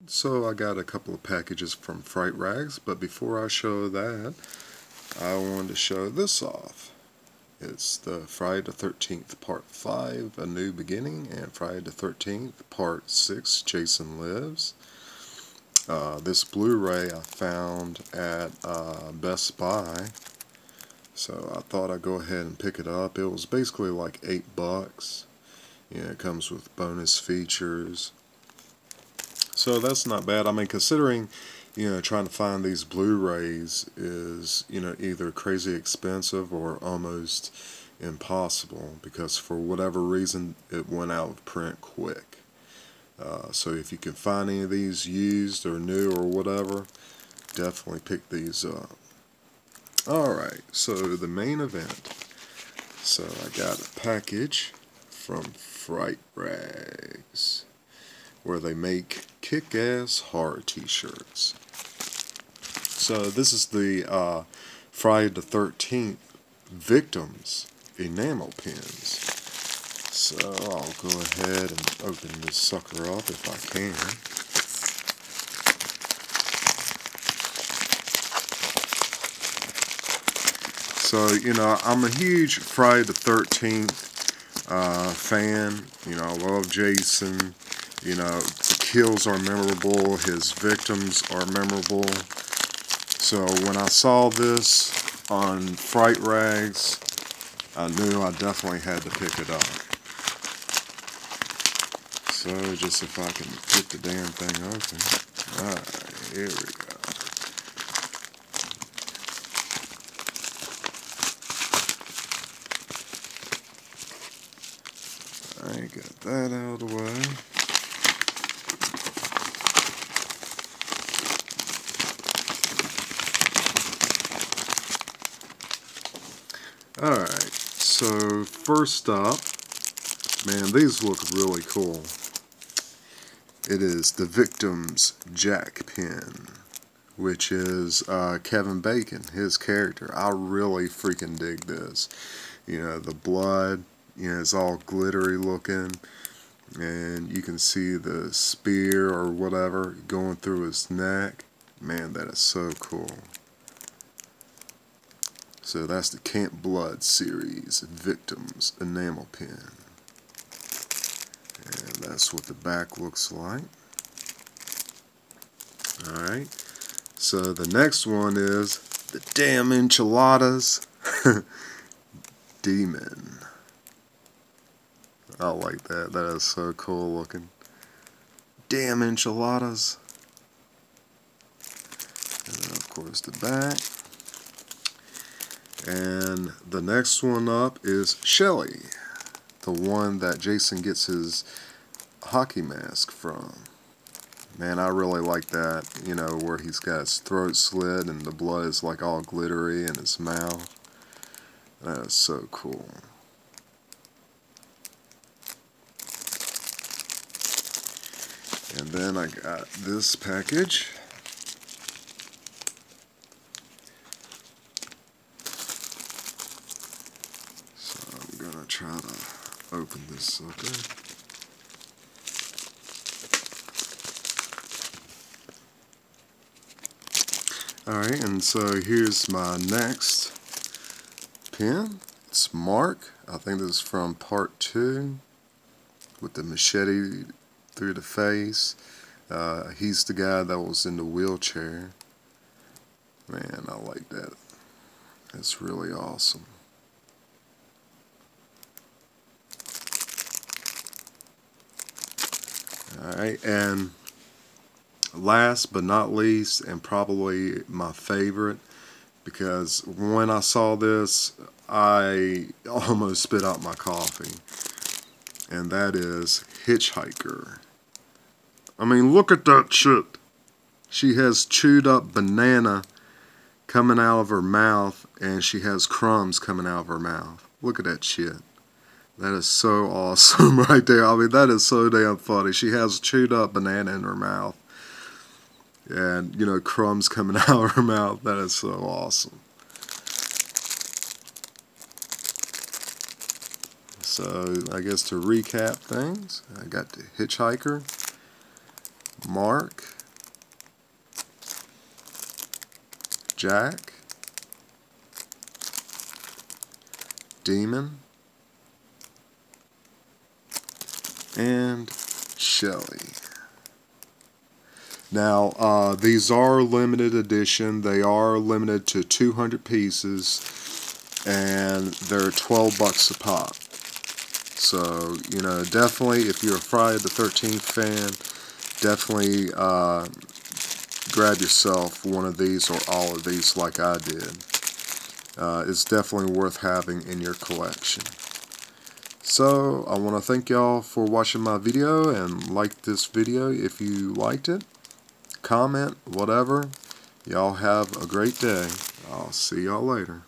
So I got a couple of packages from Fright-Rags, but before I show that, I wanted to show this off. It's the Friday the 13th Part 5, A New Beginning, and Friday the 13th Part 6, Jason Lives. This Blu-ray I found at Best Buy, so I thought I'd go ahead and pick it up. It was basically like $8. It comes with bonus features. So that's not bad. I mean, considering, trying to find these Blu-rays is, either crazy expensive or almost impossible because for whatever reason it went out of print quick. So if you can find any of these used or new or whatever, definitely pick these up. Alright, so the main event. So I got a package from Fright-Rags, where they make kick-ass horror t-shirts. So this is the Friday the 13th Victims Enamel pins. So I'll go ahead and open this sucker up if I can. So, I'm a huge Friday the 13th fan. I love Jason. The kills are memorable, his victims are memorable. So when I saw this on Fright-Rags, I knew I definitely had to pick it up. So just if I can get the damn thing open. Alright, here we go. Alright, got that out of the way. Alright, so first up, man, these look really cool. It is the Victim's Jack pin, which is Kevin Bacon, his character. I really freaking dig this. The blood, it's all glittery looking, and you can see the spear or whatever going through his neck. Man, that is so cool. So that's the Camp Blood series, Victims Enamel Pin. And that's what the back looks like. Alright, so the next one is the Damn Enchiladas Demon. I like that, that is so cool looking. Damn Enchiladas. And then of course the back. And the next one up is Shelly, the one that Jason gets his hockey mask from. Man, I really like that, where he's got his throat slit and the blood is like all glittery in his mouth. That is so cool. And then I got this package. I'm gonna try to open this sucker. Alright, and so here's my next pin. It's Mark. I think this is from part 2 with the machete through the face. He's the guy that was in the wheelchair. Man, I like that. It's really awesome. Alright, and last but not least, and probably my favorite, because when I saw this, I almost spit out my coffee, and that is Hitchhiker. I mean, look at that shit. She has chewed up banana coming out of her mouth, and she has crumbs coming out of her mouth. Look at that shit. That is so awesome right there. I mean, that is so damn funny. She has chewed up banana in her mouth. And, crumbs coming out of her mouth. That is so awesome. So, I guess to recap things, I got the Hitchhiker, Mark, Jack, Demon, and Shelly. Now, these are limited edition. They are limited to 200 pieces, and they're $12 a pop. So, you know, definitely, if you're a Friday the 13th fan, definitely grab yourself one of these or all of these like I did. It's definitely worth having in your collection. So, I want to thank y'all for watching my video, and like this video if you liked it. Comment, whatever. Y'all have a great day. I'll see y'all later.